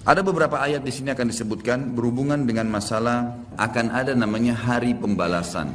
Ada beberapa ayat di sini akan disebutkan berhubungan dengan masalah akan ada namanya hari pembalasan.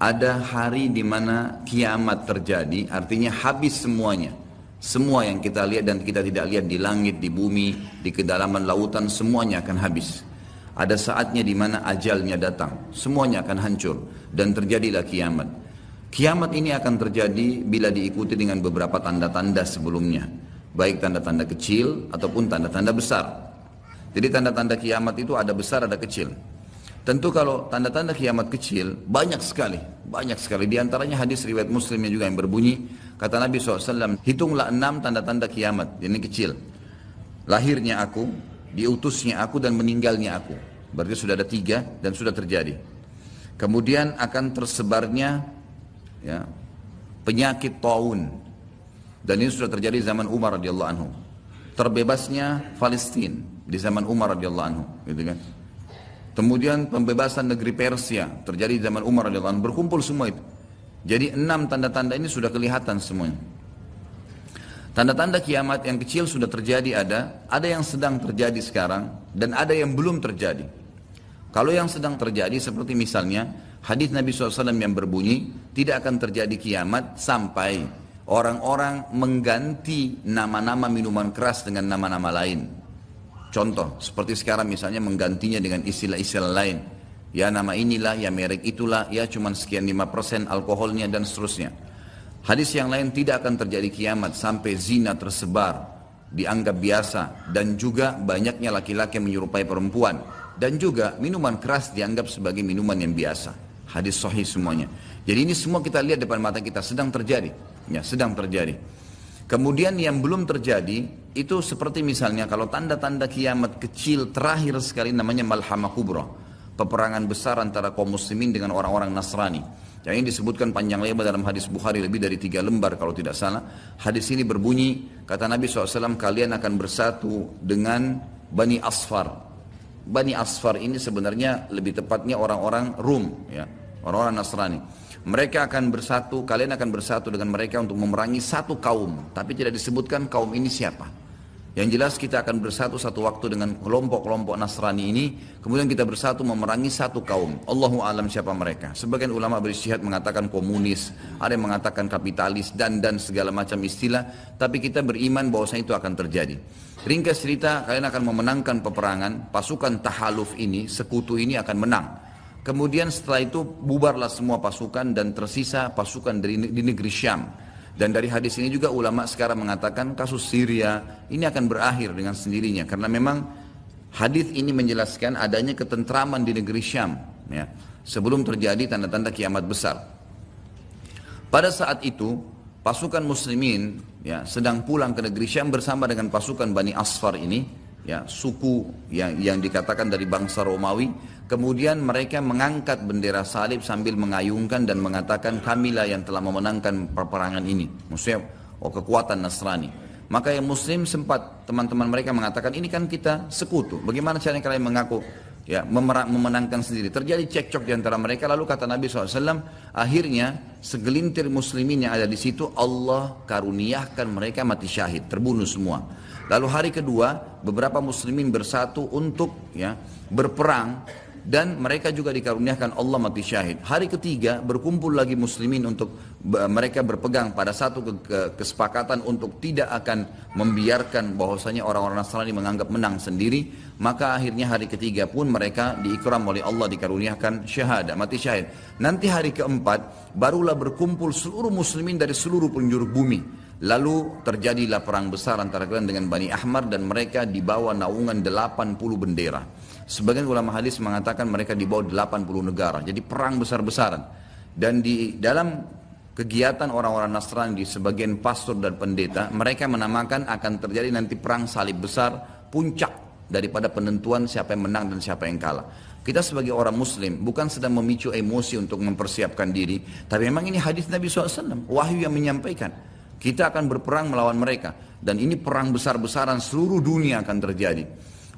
Ada hari di mana kiamat terjadi, artinya habis semuanya. Semua yang kita lihat dan kita tidak lihat di langit, di bumi, di kedalaman lautan, semuanya akan habis. Ada saatnya di mana ajalnya datang, semuanya akan hancur dan terjadilah kiamat. Kiamat ini akan terjadi bila diikuti dengan beberapa tanda-tanda sebelumnya, baik tanda-tanda kecil ataupun tanda-tanda besar. Jadi tanda-tanda kiamat itu ada besar, ada kecil. Tentu kalau tanda-tanda kiamat kecil banyak sekali, banyak sekali. Di antaranya hadis riwayat Muslimnya juga yang berbunyi, kata Nabi SAW, hitunglah 6 tanda-tanda kiamat, ini kecil. Lahirnya aku, diutusnya aku dan meninggalnya aku. Berarti sudah ada 3 dan sudah terjadi. Kemudian akan tersebarnya ya, penyakit taun, dan ini sudah terjadi zaman Umar radhiyallahu anhu. Terbebasnya Palestina di zaman Umar radhiyallahu anhu, gitu kan. Kemudian pembebasan negeri Persia terjadi di zaman Umar radhiyallahu anhu. Berkumpul semua itu. Jadi 6 tanda-tanda ini sudah kelihatan semuanya. Tanda-tanda kiamat yang kecil sudah terjadi, ada yang sedang terjadi sekarang dan ada yang belum terjadi. Kalau yang sedang terjadi seperti misalnya hadis Nabi SAW yang berbunyi, tidak akan terjadi kiamat sampai orang-orang mengganti nama-nama minuman keras dengan nama-nama lain. Contoh, seperti sekarang misalnya menggantinya dengan istilah-istilah lain. Ya nama inilah, ya merek itulah, ya cuman sekian 5% alkoholnya dan seterusnya. Hadis yang lain, tidak akan terjadi kiamat sampai zina tersebar, dianggap biasa, dan juga banyaknya laki-laki yang menyerupai perempuan. Dan juga minuman keras dianggap sebagai minuman yang biasa. Hadis sahih semuanya. Jadi ini semua kita lihat depan mata kita, sedang terjadi. Ya, sedang terjadi. Kemudian yang belum terjadi, itu seperti misalnya kalau tanda-tanda kiamat kecil terakhir sekali namanya Malhamah Kubra. Peperangan besar antara kaum muslimin dengan orang-orang Nasrani. Yang ini disebutkan panjang lebar dalam hadis Bukhari lebih dari 3 lembar kalau tidak salah. Hadis ini berbunyi, kata Nabi SAW, kalian akan bersatu dengan Bani Asfar. Bani Asfar ini sebenarnya lebih tepatnya orang-orang Rum, ya, orang-orang Nasrani. Mereka akan bersatu, kalian akan bersatu dengan mereka untuk memerangi satu kaum. Tapi tidak disebutkan kaum ini siapa. Yang jelas kita akan bersatu satu waktu dengan kelompok-kelompok Nasrani ini. Kemudian kita bersatu memerangi satu kaum. Allahu alam siapa mereka. Sebagian ulama berijtihad mengatakan komunis, ada yang mengatakan kapitalis, dan segala macam istilah. Tapi kita beriman bahwasanya itu akan terjadi. Ringkas cerita, kalian akan memenangkan peperangan. Pasukan tahaluf ini, sekutu ini akan menang. Kemudian setelah itu bubarlah semua pasukan dan tersisa pasukan di negeri Syam. Dan dari hadis ini juga ulama sekarang mengatakan kasus Syria ini akan berakhir dengan sendirinya. Karena memang hadis ini menjelaskan adanya ketentraman di negeri Syam. Ya, sebelum terjadi tanda-tanda kiamat besar. Pada saat itu pasukan muslimin ya, sedang pulang ke negeri Syam bersama dengan pasukan Bani Asfar ini. Ya, suku yang dikatakan dari bangsa Romawi. Kemudian mereka mengangkat bendera salib sambil mengayungkan dan mengatakan kamilah yang telah memenangkan peperangan ini. Maksudnya kekuatan Nasrani. Maka yang muslim sempat teman-teman mereka mengatakan ini kan kita sekutu. Bagaimana caranya kalian mengaku ya memenangkan sendiri? Terjadi cekcok di antara mereka. Lalu kata Nabi SAW, akhirnya segelintir muslimin yang ada di situ Allah karuniakan mereka mati syahid, terbunuh semua. Lalu hari kedua beberapa muslimin bersatu untuk ya berperang dan mereka juga dikaruniakan Allah mati syahid. Hari ketiga berkumpul lagi muslimin untuk mereka berpegang pada satu kesepakatan untuk tidak akan membiarkan bahwasanya orang-orang Nasrani menganggap menang sendiri. Maka akhirnya hari ketiga pun mereka diikram oleh Allah, dikaruniakan syahadah, mati syahid. Nanti hari keempat barulah berkumpul seluruh muslimin dari seluruh penjuru bumi. Lalu terjadilah perang besar antara kalian dengan Bani Ahmar dan mereka dibawa naungan 80 bendera. Sebagian ulama hadis mengatakan mereka dibawa 80 negara. Jadi perang besar-besaran. Dan di dalam kegiatan orang-orang Nasrani di sebagian pastor dan pendeta, mereka menamakan akan terjadi nanti perang salib besar, puncak daripada penentuan siapa yang menang dan siapa yang kalah. Kita sebagai orang muslim bukan sedang memicu emosi untuk mempersiapkan diri, tapi memang ini hadis Nabi SAW, wahyu yang menyampaikan. Kita akan berperang melawan mereka. Dan ini perang besar-besaran seluruh dunia akan terjadi.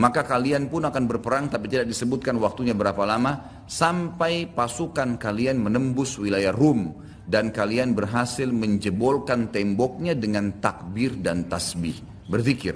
Maka kalian pun akan berperang tapi tidak disebutkan waktunya berapa lama. Sampai pasukan kalian menembus wilayah Rum. Dan kalian berhasil menjebolkan temboknya dengan takbir dan tasbih. Berzikir.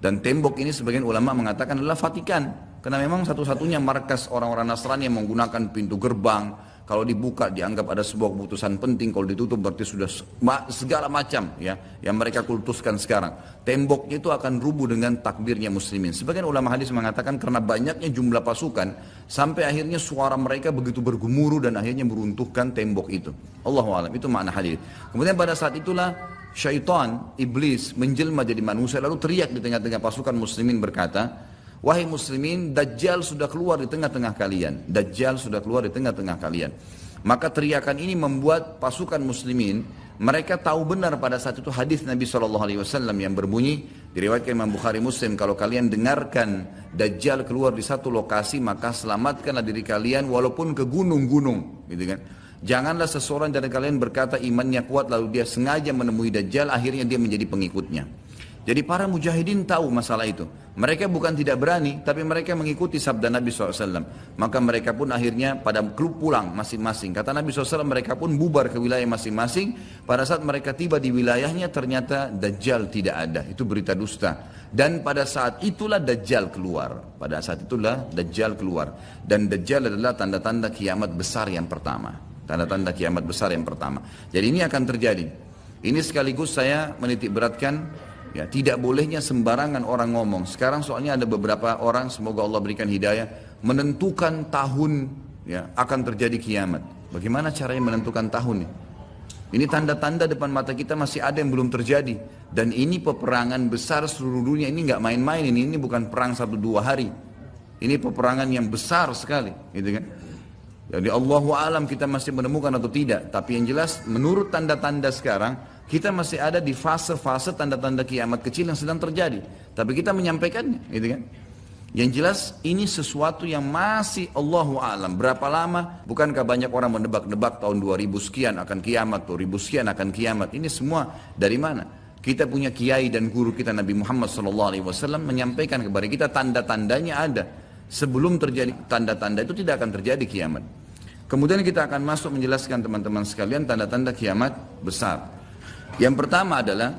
Dan tembok ini sebagian ulama mengatakan adalah Vatikan. Karena memang satu-satunya markas orang-orang Nasrani yang menggunakan pintu gerbang. Kalau dibuka dianggap ada sebuah keputusan penting, kalau ditutup berarti sudah segala macam ya yang mereka kultuskan sekarang. Temboknya itu akan rubuh dengan takbirnya muslimin. Sebagian ulama hadis mengatakan karena banyaknya jumlah pasukan sampai akhirnya suara mereka begitu bergemuruh dan akhirnya meruntuhkan tembok itu. Allahu a'lam, itu makna hadis. Kemudian pada saat itulah syaitan, iblis menjelma jadi manusia lalu teriak di tengah-tengah pasukan muslimin berkata, wahai muslimin, Dajjal sudah keluar di tengah-tengah kalian. Dajjal sudah keluar di tengah-tengah kalian. Maka teriakan ini membuat pasukan muslimin, mereka tahu benar pada saat itu hadis Nabi SAW yang berbunyi, diriwayatkan Imam Bukhari Muslim, kalau kalian dengarkan Dajjal keluar di satu lokasi, maka selamatkanlah diri kalian walaupun ke gunung-gunung. Gitu kan. Janganlah seseorang dari kalian berkata imannya kuat lalu dia sengaja menemui Dajjal, akhirnya dia menjadi pengikutnya. Jadi para mujahidin tahu masalah itu. Mereka bukan tidak berani, tapi mereka mengikuti sabda Nabi SAW. Maka mereka pun akhirnya pada klub pulang masing-masing. Kata Nabi SAW, mereka pun bubar ke wilayah masing-masing. Pada saat mereka tiba di wilayahnya, ternyata Dajjal tidak ada. Itu berita dusta. Dan pada saat itulah Dajjal keluar. Pada saat itulah Dajjal keluar. Dan Dajjal adalah tanda-tanda kiamat besar yang pertama. Tanda-tanda kiamat besar yang pertama. Jadi ini akan terjadi. Ini sekaligus saya menitik beratkan, ya, tidak bolehnya sembarangan orang ngomong. Sekarang soalnya ada beberapa orang, semoga Allah berikan hidayah, menentukan tahun ya akan terjadi kiamat. Bagaimana caranya menentukan tahun? Ini tanda-tanda depan mata kita masih ada yang belum terjadi. Dan ini peperangan besar seluruh dunia. Ini nggak main-main. Ini bukan perang 1-2 hari. Ini peperangan yang besar sekali, gitu kan? Jadi Allahu alam kita masih menemukan atau tidak. Tapi yang jelas menurut tanda-tanda sekarang, kita masih ada di fase-fase tanda-tanda kiamat kecil yang sedang terjadi. Tapi kita menyampaikannya, gitu kan? Yang jelas ini sesuatu yang masih Allahu a'lam. Berapa lama? Bukankah banyak orang menebak-nebak tahun 2000 sekian akan kiamat, 2000 sekian akan kiamat. Ini semua dari mana? Kita punya kiai dan guru kita Nabi Muhammad SAW menyampaikan kepada kita tanda-tandanya ada. Sebelum terjadi tanda-tanda itu tidak akan terjadi kiamat. Kemudian kita akan masuk menjelaskan teman-teman sekalian tanda-tanda kiamat besar. Yang pertama adalah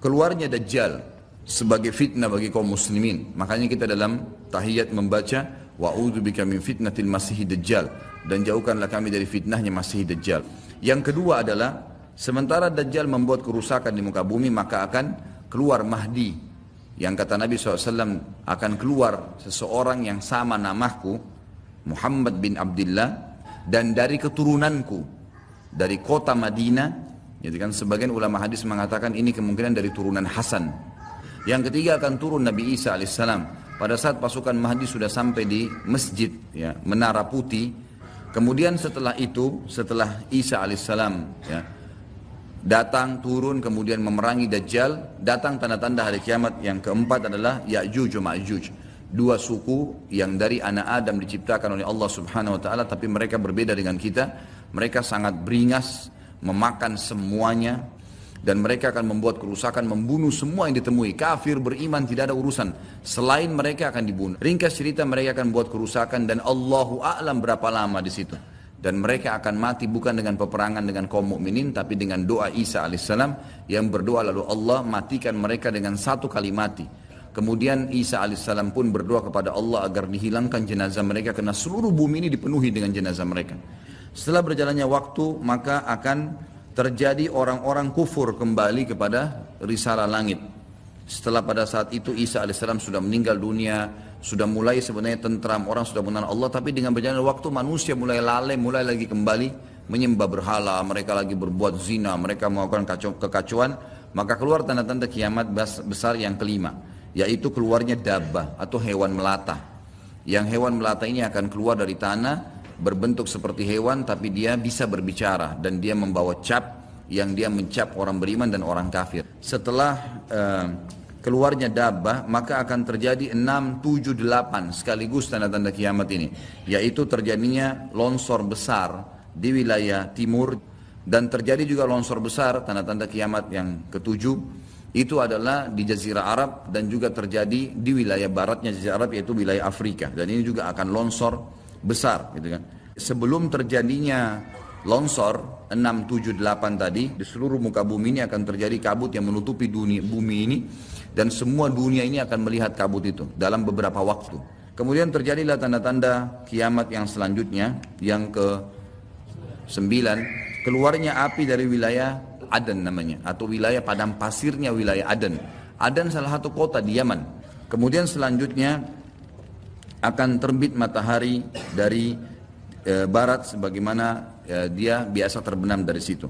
keluarnya Dajjal sebagai fitnah bagi kaum muslimin. Makanya kita dalam tahiyat membaca wa'udzubika min fitnatil masihid dajjal, dan jauhkanlah kami dari fitnahnya Masih Dajjal. Yang kedua adalah sementara Dajjal membuat kerusakan di muka bumi, maka akan keluar Mahdi. Yang kata Nabi SAW, akan keluar seseorang yang sama namaku, Muhammad bin Abdullah, dan dari keturunanku, dari kota Madinah. Jadi kan sebagian ulama hadis mengatakan ini kemungkinan dari turunan Hasan. Yang ketiga akan turun Nabi Isa alaihissalam. Pada saat pasukan Mahdi sudah sampai di masjid, ya, Menara Putih. Kemudian setelah itu, setelah Isa alaihissalam, ya, datang turun kemudian memerangi Dajjal, datang tanda-tanda hari kiamat. Yang keempat adalah Ya'juj wa Ma'juj. Dua suku yang dari anak Adam diciptakan oleh Allah Subhanahu wa taala, tapi mereka berbeda dengan kita. Mereka sangat beringas, memakan semuanya, dan mereka akan membuat kerusakan, membunuh semua yang ditemui. Kafir, beriman, tidak ada urusan. Selain mereka akan dibunuh. Ringkas cerita, mereka akan buat kerusakan dan Allahu a'lam berapa lama di situ. Dan mereka akan mati bukan dengan peperangan dengan kaum mukminin, tapi dengan doa Isa alaihissalam yang berdoa lalu Allah matikan mereka dengan satu kali mati. Kemudian Isa alaihissalam pun berdoa kepada Allah agar dihilangkan jenazah mereka karena seluruh bumi ini dipenuhi dengan jenazah mereka. Setelah berjalannya waktu, maka akan terjadi orang-orang kufur kembali kepada risalah langit. Setelah pada saat itu Isa alaihissalam sudah meninggal dunia, sudah mulai sebenarnya tentram, orang sudah mengenal Allah, tapi dengan berjalannya waktu manusia mulai lalai, mulai lagi kembali menyembah berhala, mereka lagi berbuat zina, mereka melakukan kekacauan, maka keluar tanda-tanda kiamat besar yang kelima, yaitu keluarnya dabbah atau hewan melata. Yang hewan melata ini akan keluar dari tanah, berbentuk seperti hewan tapi dia bisa berbicara dan dia membawa cap yang dia mencap orang beriman dan orang kafir. Setelah keluarnya dabbah, maka akan terjadi 6, 7, 8 sekaligus tanda-tanda kiamat ini, yaitu terjadinya longsor besar di wilayah timur, dan terjadi juga longsor besar tanda-tanda kiamat yang ketujuh. Itu adalah di Jazirah Arab dan juga terjadi di wilayah baratnya Jazirah Arab, yaitu wilayah Afrika, dan ini juga akan longsor besar, gitu kan. Sebelum terjadinya longsor 6, 7, 8 tadi, di seluruh muka bumi ini akan terjadi kabut yang menutupi dunia bumi ini, dan semua dunia ini akan melihat kabut itu dalam beberapa waktu. Kemudian terjadilah tanda-tanda kiamat yang selanjutnya, yang ke-9, keluarnya api dari wilayah Aden namanya, atau wilayah padang pasirnya wilayah Aden. Aden salah satu kota di Yaman. Kemudian selanjutnya akan terbit matahari dari barat sebagaimana dia biasa terbenam dari situ.